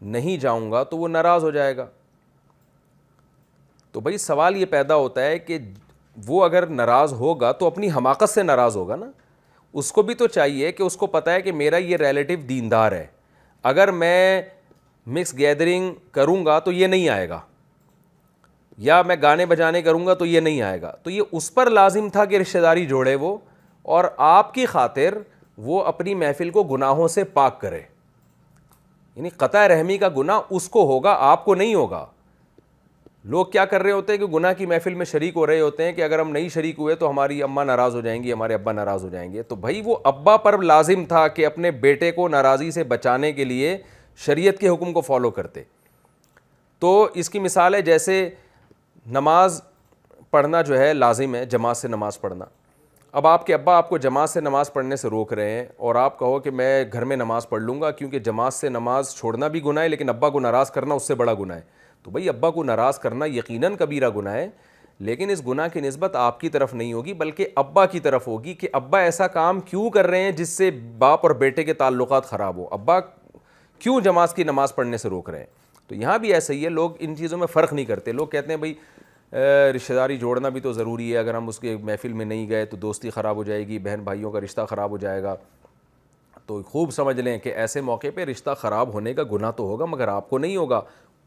نہیں جاؤں گا تو وہ ناراض ہو جائے گا. تو بھائی سوال یہ پیدا ہوتا ہے کہ وہ اگر ناراض ہوگا تو اپنی حماقت سے ناراض ہوگا نا. اس کو بھی تو چاہیے کہ اس کو پتہ ہے کہ میرا یہ ریلیٹیو دیندار ہے، اگر میں مکس گیدرنگ کروں گا تو یہ نہیں آئے گا، یا میں گانے بجانے کروں گا تو یہ نہیں آئے گا. تو یہ اس پر لازم تھا کہ رشتہ داری جوڑے وہ، اور آپ کی خاطر وہ اپنی محفل کو گناہوں سے پاک کرے. یعنی قطع رحمی کا گناہ اس کو ہوگا، آپ کو نہیں ہوگا. لوگ کیا کر رہے ہوتے ہیں کہ گناہ کی محفل میں شریک ہو رہے ہوتے ہیں کہ اگر ہم نہیں شریک ہوئے تو ہماری اماں ناراض ہو جائیں گی، ہمارے ابا ناراض ہو جائیں گے. تو بھائی وہ ابا پر لازم تھا کہ اپنے بیٹے کو ناراضی سے بچانے کے لیے شریعت کے حکم کو فالو کرتے. تو اس کی مثال ہے جیسے نماز پڑھنا جو ہے لازم ہے، جماعت سے نماز پڑھنا. اب آپ کے ابا آپ کو جماعت سے نماز پڑھنے سے روک رہے ہیں اور آپ کہو کہ میں گھر میں نماز پڑھ لوں گا کیونکہ جماعت سے نماز چھوڑنا بھی گناہ ہے لیکن ابا کو ناراض کرنا اس سے بڑا گناہ ہے. تو بھئی ابا کو ناراض کرنا یقیناً کبیرہ گناہ ہے، لیکن اس گناہ کی نسبت آپ کی طرف نہیں ہوگی بلکہ ابا کی طرف ہوگی کہ ابا ایسا کام کیوں کر رہے ہیں جس سے باپ اور بیٹے کے تعلقات خراب ہو، ابا کیوں جماعت کی نماز پڑھنے سے روک رہے ہیں. تو یہاں بھی ایسا ہی ہے، لوگ ان چیزوں میں فرق نہیں کرتے. لوگ کہتے ہیں بھائی رشتہ داری جوڑنا بھی تو ضروری ہے، اگر ہم اس کے محفل میں نہیں گئے تو دوستی خراب ہو جائے گی، بہن بھائیوں کا رشتہ خراب ہو جائے گا. تو خوب سمجھ لیں کہ ایسے موقع پہ رشتہ خراب ہونے کا گناہ تو ہوگا، مگر آپ کو نہیں ہوگا،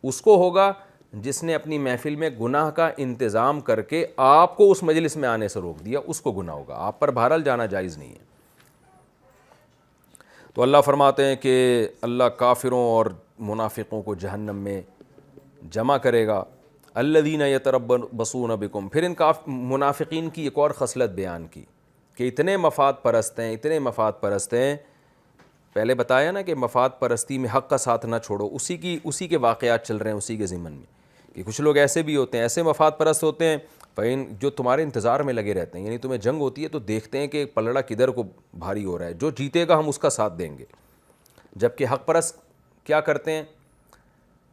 اس کو ہوگا جس نے اپنی محفل میں گناہ کا انتظام کر کے آپ کو اس مجلس میں آنے سے روک دیا، اس کو گناہ ہوگا. آپ پر بہرحال جانا جائز نہیں ہے. تو اللہ فرماتے ہیں کہ اللہ کافروں اور منافقوں کو جہنم میں جمع کرے گا. الذین یتربصون بکم، پھر ان منافقین کی ایک اور خصلت بیان کی کہ اتنے مفاد پرست ہیں، اتنے مفاد پرست ہیں. پہلے بتایا نا کہ مفاد پرستی میں حق کا ساتھ نہ چھوڑو، اسی کے واقعات چل رہے ہیں اسی کے ضمن میں کہ کچھ لوگ ایسے بھی ہوتے ہیں، ایسے مفاد پرست ہوتے ہیں جو تمہارے انتظار میں لگے رہتے ہیں. یعنی تمہیں جنگ ہوتی ہے تو دیکھتے ہیں کہ پلڑا کدھر کو بھاری ہو رہا ہے، جو جیتے گا ہم اس کا ساتھ دیں گے. جبکہ حق پرست کیا کرتے ہیں؟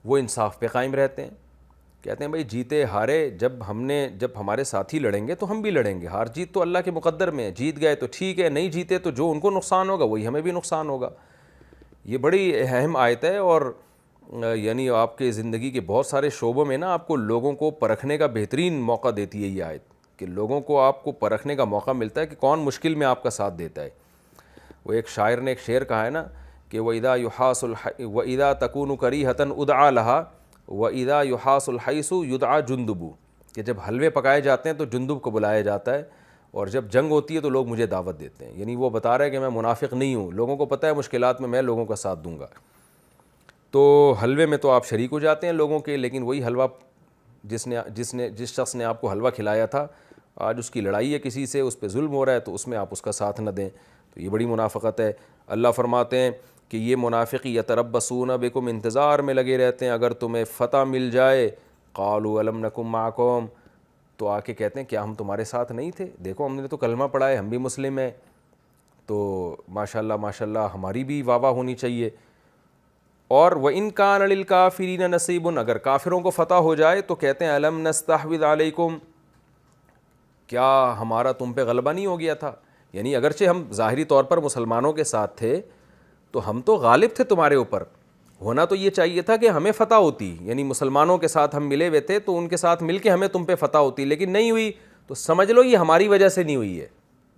وہ انصاف پہ قائم رہتے ہیں. کہتے ہیں بھائی جیتے ہارے، جب ہمارے ساتھی لڑیں گے تو ہم بھی لڑیں گے، ہار جیت تو اللہ کے مقدر میں ہے، جیت گئے تو ٹھیک ہے، نہیں جیتے تو جو ان کو نقصان ہوگا وہی ہمیں بھی نقصان ہوگا. یہ بڑی اہم آیت ہے، اور یعنی آپ کے زندگی کے بہت سارے شعبوں میں نا آپ کو لوگوں کو پرکھنے کا بہترین موقع دیتی ہے یہ آیت، کہ لوگوں کو آپ کو پرکھنے کا موقع ملتا ہے کہ کون مشکل میں آپ کا ساتھ دیتا ہے. وہ ایک شاعر نے ایک شعر کہا ہے نا کہ وَإِذَا تَكُونُ كَرِيهَةً اُدْعَى لَهَا وَإِذَا يُحَاسُ الْحَيْسُ يُدْعَى جُنْدُبُ، کہ جب حلوے پکائے جاتے ہیں تو جندب کو بلایا جاتا ہے، اور جب جنگ ہوتی ہے تو لوگ مجھے دعوت دیتے ہیں. یعنی وہ بتا رہا ہے کہ میں منافق نہیں ہوں، لوگوں کو پتہ ہے مشکلات میں لوگوں کا ساتھ دوں گا. تو حلوے میں تو آپ شریک ہو جاتے ہیں لوگوں کے، لیکن وہی حلوہ جس شخص نے آپ کو حلوہ کھلایا تھا آج اس کی لڑائی ہے کسی سے، اس پہ ظلم ہو رہا ہے، تو اس میں آپ اس کا ساتھ نہ دیں. تو یہ بڑی منافقت ہے. اللہ فرماتے ہیں کہ یہ منافقی یتربصون بکم، انتظار میں لگے رہتے ہیں اگر تمہیں فتح مل جائے. قالوا الم نکم معکم، تو آ کے کہتے ہیں کیا ہم تمہارے ساتھ نہیں تھے؟ دیکھو ہم نے تو کلمہ پڑھا ہے، ہم بھی مسلم ہیں، تو ماشاءاللہ ہماری بھی واہ واہ ہونی چاہیے. اور وَإِن كَانَ لِلْكَافِرِينَ نَصِيبٌ، اگر کافروں کو فتح ہو جائے تو کہتے ہیں الم نستحوذ علیکم، کیا ہمارا تم پہ غلبہ نہیں ہو گیا تھا؟ یعنی اگرچہ ہم ظاہری طور پر مسلمانوں کے ساتھ تھے تو ہم تو غالب تھے تمہارے اوپر. ہونا تو یہ چاہیے تھا کہ ہمیں فتح ہوتی، یعنی مسلمانوں کے ساتھ ہم ملے ہوئے تھے تو ان کے ساتھ مل کے ہمیں تم پہ فتح ہوتی، لیکن نہیں ہوئی. تو سمجھ لو یہ ہماری وجہ سے نہیں ہوئی ہے،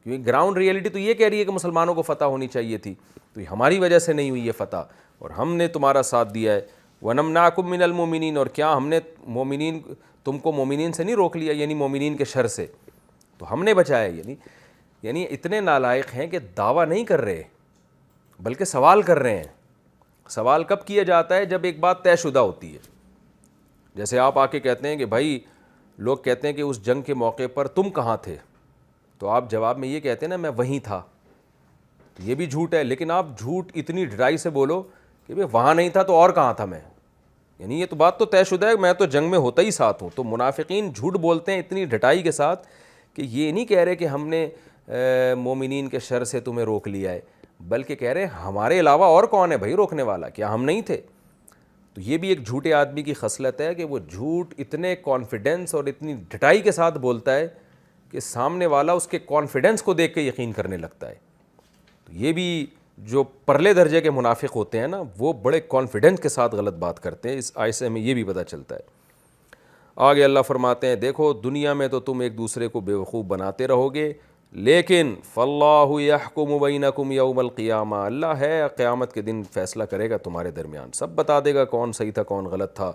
کیونکہ گراؤنڈ ریئلٹی تو یہ کہہ رہی ہے کہ مسلمانوں کو فتح ہونی چاہیے تھی، تو یہ ہماری وجہ سے نہیں ہوئی یہ فتح، اور ہم نے تمہارا ساتھ دیا ہے. وَنَمْنَعْكُمْ مِنَ الْمُؤْمِنِينَ، اور کیا ہم نے تم کو مومنین سے نہیں روک لیا، یعنی مومنین کے شر سے تو ہم نے بچایا. یعنی اتنے نالائق ہیں کہ دعویٰ نہیں کر رہے بلکہ سوال کر رہے ہیں. سوال کب کیا جاتا ہے؟ جب ایک بات طے شدہ ہوتی ہے. جیسے آپ آ کے کہتے ہیں کہ بھائی لوگ کہتے ہیں کہ اس جنگ کے موقع پر تم کہاں تھے، تو آپ جواب میں یہ کہتے ہیں نا میں وہیں تھا. یہ بھی جھوٹ ہے، لیکن آپ جھوٹ اتنی ڈرائی سے بولو کہ بھائی وہاں نہیں تھا تو اور کہاں تھا میں. یعنی یہ تو بات تو طے شدہ ہے، میں تو جنگ میں ہوتا ہی ساتھ ہوں. تو منافقین جھوٹ بولتے ہیں اتنی ڈٹائی کے ساتھ کہ یہ نہیں کہہ رہے کہ ہم نے مومنین کے شر سے تمہیں روک لیا ہے، بلکہ کہہ رہے ہیں ہمارے علاوہ اور کون ہے بھائی روکنے والا، کیا ہم نہیں تھے؟ تو یہ بھی ایک جھوٹے آدمی کی خصلت ہے کہ وہ جھوٹ اتنے کانفیڈنس اور اتنی ڈٹائی کے ساتھ بولتا ہے کہ سامنے والا اس کے کانفیڈنس کو دیکھ کے یقین کرنے لگتا ہے. تو یہ بھی جو پرلے درجے کے منافق ہوتے ہیں نا وہ بڑے کانفیڈنس کے ساتھ غلط بات کرتے ہیں. اس آیت سے ہمیں یہ بھی پتہ چلتا ہے. آگے اللہ فرماتے ہیں دیکھو دنیا میں تو تم ایک دوسرے کو بیوقوف بناتے رہو گے، لیکن فاللہ یحکم بینکم یوم القیامہ، اللہ ہے قیامت کے دن فیصلہ کرے گا تمہارے درمیان، سب بتا دے گا کون صحیح تھا کون غلط تھا.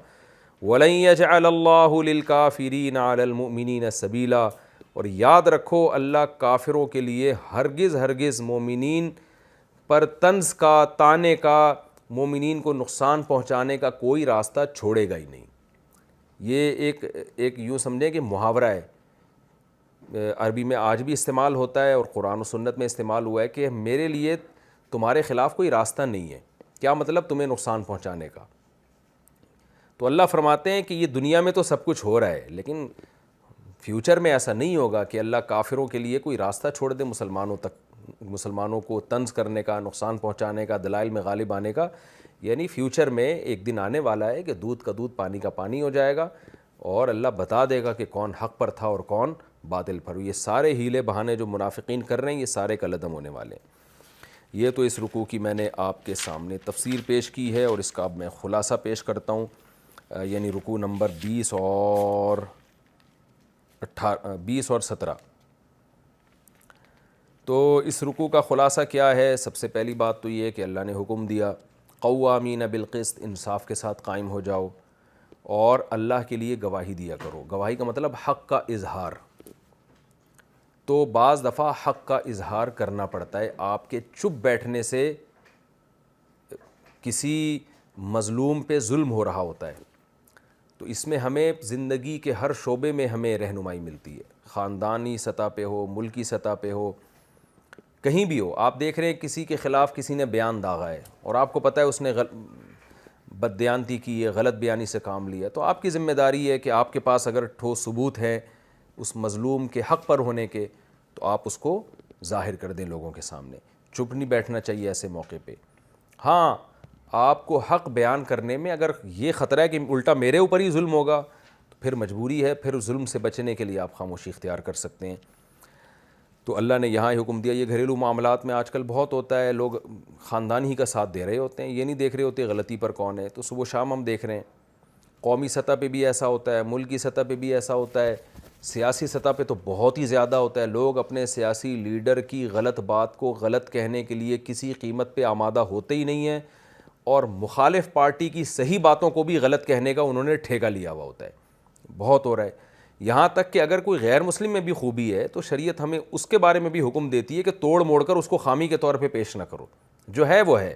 وَلَن يَجْعَلَ اللَّهُ لِلْكَافِرِينَ عَلَى الْمُؤْمِنِينَ سَبِيلًا، اور یاد رکھو اللہ کافروں کے لیے ہرگز مومنین پر طنز کا، تانے کا، مومنین کو نقصان پہنچانے کا کوئی راستہ چھوڑے گا ہی نہیں. یہ ایک یوں سمجھیں کہ محاورہ ہے، عربی میں آج بھی استعمال ہوتا ہے اور قرآن و سنت میں استعمال ہوا ہے کہ میرے لیے تمہارے خلاف کوئی راستہ نہیں ہے. کیا مطلب؟ تمہیں نقصان پہنچانے کا. تو اللہ فرماتے ہیں کہ یہ دنیا میں تو سب کچھ ہو رہا ہے، لیکن فیوچر میں ایسا نہیں ہوگا کہ اللہ کافروں کے لیے کوئی راستہ چھوڑ دے مسلمانوں تک، مسلمانوں کو طنز کرنے کا، نقصان پہنچانے کا، دلائل میں غالب آنے کا. یعنی فیوچر میں ایک دن آنے والا ہے کہ دودھ کا دودھ پانی کا پانی ہو جائے گا. اور اللہ بتا دے گا کہ کون حق پر تھا اور کون باطل پر. یہ سارے ہیلے بہانے جو منافقین کر رہے ہیں یہ سارے کلعدم ہونے والے ہیں. یہ تو اس رکوع کی میں نے آپ کے سامنے تفسیر پیش کی ہے اور اس کا اب میں خلاصہ پیش کرتا ہوں. یعنی رکوع نمبر 20 اور 17. تو اس رکوع کا خلاصہ کیا ہے؟ سب سے پہلی بات تو یہ ہے کہ اللہ نے حکم دیا قوامین بالقسط، انصاف کے ساتھ قائم ہو جاؤ اور اللہ کے لیے گواہی دیا کرو. گواہی کا مطلب حق کا اظہار. تو بعض دفعہ حق کا اظہار کرنا پڑتا ہے. آپ کے چپ بیٹھنے سے کسی مظلوم پہ ظلم ہو رہا ہوتا ہے، تو اس میں ہمیں زندگی کے ہر شعبے میں ہمیں رہنمائی ملتی ہے، خاندانی سطح پہ ہو، ملکی سطح پہ ہو، کہیں بھی ہو. آپ دیکھ رہے ہیں کسی کے خلاف کسی نے بیان داغا ہے اور آپ کو پتہ ہے اس نے بددیانتی کی ہے، غلط بیانی سے کام لیا، تو آپ کی ذمہ داری ہے کہ آپ کے پاس اگر ٹھوس ثبوت ہے اس مظلوم کے حق پر ہونے کے تو آپ اس کو ظاہر کر دیں لوگوں کے سامنے. چپ نہیں بیٹھنا چاہیے ایسے موقع پہ. ہاں آپ کو حق بیان کرنے میں اگر یہ خطرہ ہے کہ الٹا میرے اوپر ہی ظلم ہوگا تو پھر مجبوری ہے، پھر ظلم سے بچنے کے لیے آپ خاموشی اختیار کر سکتے ہیں. تو اللہ نے یہاں ہی حکم دیا. یہ گھریلو معاملات میں آج کل بہت ہوتا ہے، لوگ خاندان ہی کا ساتھ دے رہے ہوتے ہیں، یہ نہیں دیکھ رہے ہوتے غلطی پر کون ہے. تو صبح شام ہم دیکھ رہے ہیں قومی سطح پہ بھی ایسا ہوتا ہے، ملکی سطح پہ بھی ایسا ہوتا ہے، سیاسی سطح پہ تو بہت ہی زیادہ ہوتا ہے. لوگ اپنے سیاسی لیڈر کی غلط بات کو غلط کہنے کے لیے کسی قیمت پہ آمادہ ہوتے ہی نہیں ہیں، اور مخالف پارٹی کی صحیح باتوں کو بھی غلط کہنے کا انہوں نے ٹھیکہ لیا ہوا ہوتا ہے. بہت ہو رہا ہے. یہاں تک کہ اگر کوئی غیر مسلم میں بھی خوبی ہے تو شریعت ہمیں اس کے بارے میں بھی حکم دیتی ہے کہ توڑ موڑ کر اس کو خامی کے طور پہ پیش نہ کرو. جو ہے وہ ہے،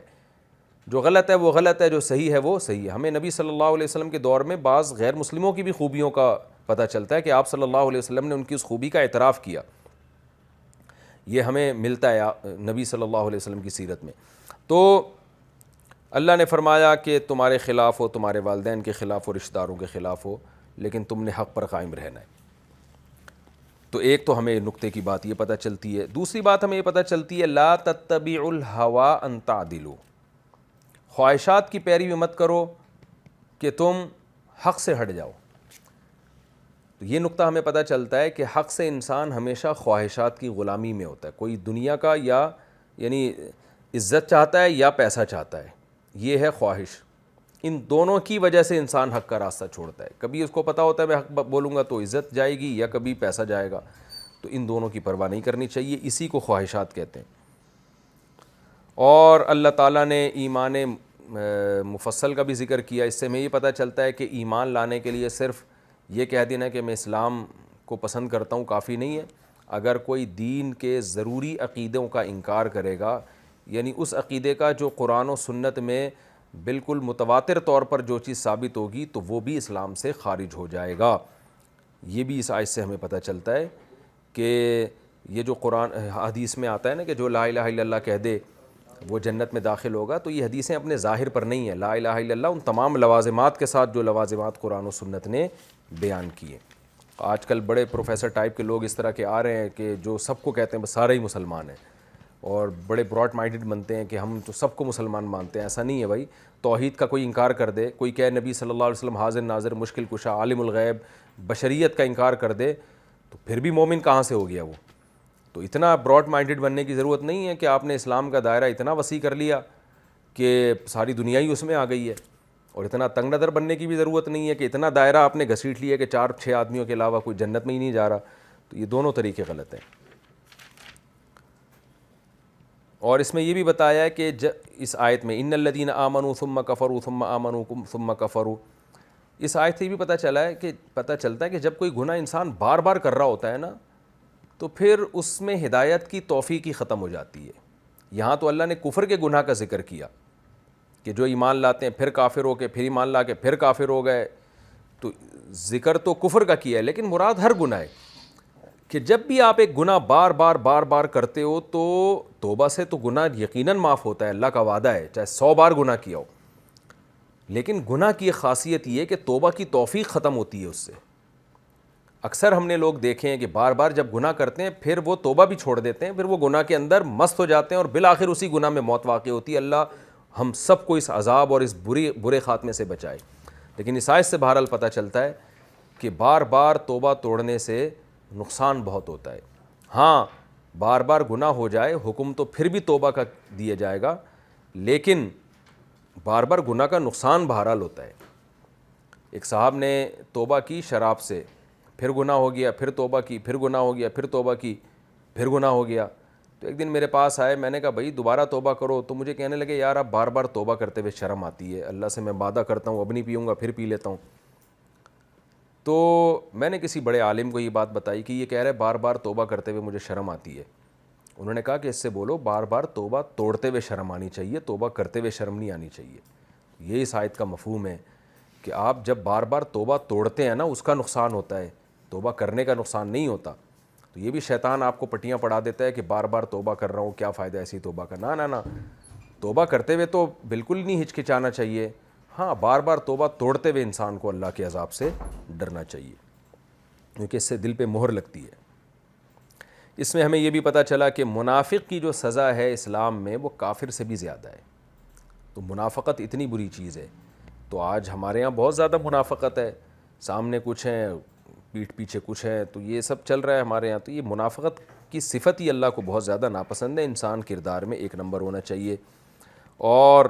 جو غلط ہے وہ غلط ہے، جو صحیح ہے وہ صحیح ہے. ہمیں نبی صلی اللہ علیہ وسلم کے دور میں بعض غیر مسلموں کی بھی خوبیوں کا پتہ چلتا ہے کہ آپ صلی اللہ علیہ وسلم نے ان کی اس خوبی کا اعتراف کیا. یہ ہمیں ملتا ہے نبی صلی اللہ علیہ وسلم کی سیرت میں. تو اللہ نے فرمایا کہ تمہارے خلاف ہو، تمہارے والدین کے خلاف ہو، رشتہ داروں کے خلاف ہو، لیکن تم نے حق پر قائم رہنا ہے. تو ایک تو ہمیں نقطے کی بات یہ پتہ چلتی ہے. دوسری بات ہمیں یہ پتہ چلتی ہے لا تتبعوا الہوی ان تعدلوا، خواہشات کی پیروی مت کرو کہ تم حق سے ہٹ جاؤ. تو یہ نقطہ ہمیں پتہ چلتا ہے کہ حق سے انسان ہمیشہ خواہشات کی غلامی میں ہوتا ہے. کوئی دنیا کا یا یعنی عزت چاہتا ہے یا پیسہ چاہتا ہے، یہ ہے خواہش. ان دونوں کی وجہ سے انسان حق کا راستہ چھوڑتا ہے. کبھی اس کو پتہ ہوتا ہے میں حق بولوں گا تو عزت جائے گی یا کبھی پیسہ جائے گا، تو ان دونوں کی پرواہ نہیں کرنی چاہیے. اسی کو خواہشات کہتے ہیں. اور اللہ تعالیٰ نے ایمان مفصل کا بھی ذکر کیا. اس سے ہمیں یہ پتہ چلتا ہے کہ ایمان لانے کے لیے صرف یہ کہہ دینا کہ میں اسلام کو پسند کرتا ہوں کافی نہیں ہے. اگر کوئی دین کے ضروری عقیدوں کا انکار کرے گا، یعنی اس عقیدے کا جو قرآن و سنت میں بالکل متواتر طور پر جو چیز ثابت ہوگی، تو وہ بھی اسلام سے خارج ہو جائے گا. یہ بھی اس آیت سے ہمیں پتہ چلتا ہے کہ یہ جو قرآن حدیث میں آتا ہے نا کہ جو لا الہ الا اللہ کہہ دے وہ جنت میں داخل ہوگا، تو یہ حدیثیں اپنے ظاہر پر نہیں ہیں. لا الہ الا اللہ ان تمام لوازمات کے ساتھ جو لوازمات قرآن و سنت نے بیان کیے. آج کل بڑے پروفیسر ٹائپ کے لوگ اس طرح کے آ رہے ہیں کہ جو سب کو کہتے ہیں بس سارے ہی مسلمان ہیں، اور بڑے براڈ مائنڈڈ بنتے ہیں کہ ہم تو سب کو مسلمان مانتے ہیں. ایسا نہیں ہے بھائی. توحید کا کوئی انکار کر دے، کوئی کہے نبی صلی اللہ علیہ وسلم حاضر ناظر مشکل کشا عالم الغیب بشریت کا انکار کر دے، تو پھر بھی مومن کہاں سے ہو گیا وہ؟ تو اتنا براڈ مائنڈڈ بننے کی ضرورت نہیں ہے کہ آپ نے اسلام کا دائرہ اتنا وسیع کر لیا کہ ساری دنیا ہی اس میں آ گئی ہے. اور اتنا تنگ نظر بننے کی بھی ضرورت نہیں ہے کہ اتنا دائرہ آپ نے گھسیٹ لیا کہ 4-6 آدمیوں کے علاوہ کوئی جنت میں ہی نہیں جا رہا. تو یہ دونوں طریقے غلط ہیں. اور اس میں یہ بھی بتایا ہے کہ اس آیت میں ان الذین آمنوا ثم کفروا ثم آمنوا ثم کفروا، اس آیت سے بھی پتہ چلتا ہے کہ جب کوئی گناہ انسان بار بار کر رہا ہوتا ہے نا، تو پھر اس میں ہدایت کی توفیق ہی ختم ہو جاتی ہے. یہاں تو اللہ نے کفر کے گناہ کا ذکر کیا کہ جو ایمان لاتے ہیں پھر کافر ہو کے، پھر ایمان لا کے پھر کافر ہو گئے، تو ذکر تو کفر کا کیا ہے، لیکن مراد ہر گناہ ہے کہ جب بھی آپ ایک گناہ بار بار کرتے ہو تو توبہ سے تو گناہ یقیناً معاف ہوتا ہے، اللہ کا وعدہ ہے، چاہے 100 بار گناہ کیا ہو. لیکن گناہ کی خاصیت یہ ہے کہ توبہ کی توفیق ختم ہوتی ہے اس سے. اکثر ہم نے لوگ دیکھے ہیں کہ بار بار جب گناہ کرتے ہیں پھر وہ توبہ بھی چھوڑ دیتے ہیں، پھر وہ گناہ کے اندر مست ہو جاتے ہیں اور بالآخر اسی گناہ میں موت واقع ہوتی ہے. اللہ ہم سب کو اس عذاب اور اس برے خاتمے سے بچائے. لیکن اس آیت سے بہرحال پتہ چلتا ہے کہ بار بار توبہ توڑنے سے نقصان بہت ہوتا ہے. ہاں بار بار گناہ ہو جائے حکم تو پھر بھی توبہ کا دیا جائے گا, لیکن بار بار گناہ کا نقصان بہرحال ہوتا ہے. ایک صاحب نے توبہ کی شراب سے, پھر گناہ ہو گیا, پھر توبہ کی, پھر گناہ ہو گیا, پھر توبہ کی, پھر گناہ ہو گیا. تو ایک دن میرے پاس آئے, میں نے کہا بھائی دوبارہ توبہ کرو. تو مجھے کہنے لگے یار اب بار بار توبہ کرتے ہوئے شرم آتی ہے, اللہ سے میں وعدہ کرتا ہوں اب نہیں پیوں گا, پھر پی لیتا ہوں. تو میں نے کسی بڑے عالم کو یہ بات بتائی کہ یہ کہہ رہے بار بار توبہ کرتے ہوئے مجھے شرم آتی ہے. انہوں نے کہا کہ اس سے بولو بار بار توبہ توڑتے ہوئے شرم آنی چاہیے, توبہ کرتے ہوئے شرم نہیں آنی چاہیے. یہی اس آیت کا مفہوم ہے کہ آپ جب بار بار توبہ توڑتے ہیں نا اس کا نقصان ہوتا ہے, توبہ کرنے کا نقصان نہیں ہوتا. تو یہ بھی شیطان آپ کو پٹیاں پڑھا دیتا ہے کہ بار بار توبہ کر رہا ہوں, کیا فائدہ ایسی توبہ کا. نہ توبہ کرتے ہوئے تو بالکل نہیں ہچکچانا چاہیے. ہاں بار بار توبہ توڑتے ہوئے انسان کو اللہ کے عذاب سے ڈرنا چاہیے, کیونکہ اس سے دل پہ مہر لگتی ہے. اس میں ہمیں یہ بھی پتہ چلا کہ منافق کی جو سزا ہے اسلام میں وہ کافر سے بھی زیادہ ہے. تو منافقت اتنی بری چیز ہے. تو آج ہمارے یہاں بہت زیادہ منافقت ہے, سامنے کچھ ہیں پیٹھ پیچھے کچھ ہیں, تو یہ سب چل رہا ہے ہمارے یہاں. تو یہ منافقت کی صفت ہی اللہ کو بہت زیادہ ناپسند ہے. انسان کردار میں ایک نمبر ہونا چاہیے. اور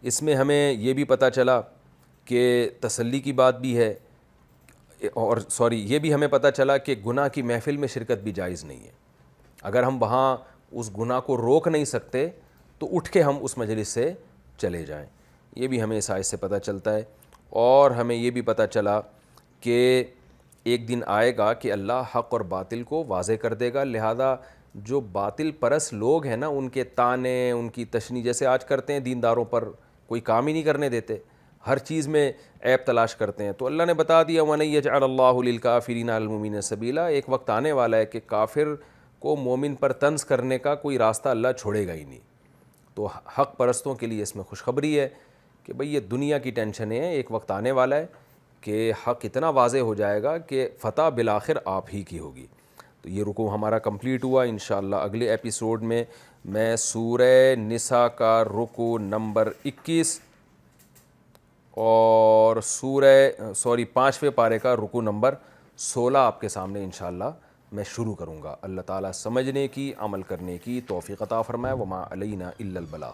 اس میں ہمیں یہ بھی پتہ چلا کہ تسلی کی بات بھی ہے, اور یہ بھی ہمیں پتہ چلا کہ گناہ کی محفل میں شرکت بھی جائز نہیں ہے. اگر ہم وہاں اس گناہ کو روک نہیں سکتے تو اٹھ کے ہم اس مجلس سے چلے جائیں. یہ بھی ہمیں اس آیت سے پتہ چلتا ہے. اور ہمیں یہ بھی پتہ چلا کہ ایک دن آئے گا کہ اللہ حق اور باطل کو واضح کر دے گا, لہذا جو باطل پرست لوگ ہیں نا ان کے طعنے, ان کی تشنیع جیسے آج کرتے ہیں دینداروں پر, کوئی کام ہی نہیں کرنے دیتے, ہر چیز میں عیب تلاش کرتے ہیں. تو اللہ نے بتا دیا وَلَن يَجْعَلَ اللَّهُ لِلْكَافِرِينَ عَلَى الْمُؤْمِنِينَ سَبِيلًا, ایک وقت آنے والا ہے کہ کافر کو مومن پر طنز کرنے کا کوئی راستہ اللہ چھوڑے گا ہی نہیں. تو حق پرستوں کے لیے اس میں خوشخبری ہے کہ بھئی یہ دنیا کی ٹینشنیں ہیں, ایک وقت آنے والا ہے کہ حق اتنا واضح ہو جائے گا کہ فتح بالآخر آپ ہی کی ہوگی. تو یہ رکوع ہمارا کمپلیٹ ہوا. انشاءاللہ اگلے ایپیسوڈ میں سورہ نساء کا رکوع نمبر 21 اور پانچویں پارے کا رکوع نمبر 16 آپ کے سامنے انشاءاللہ میں شروع کروں گا. اللہ تعالیٰ سمجھنے کی, عمل کرنے کی توفیق عطا فرمائے. وما علینا الا البلاغ.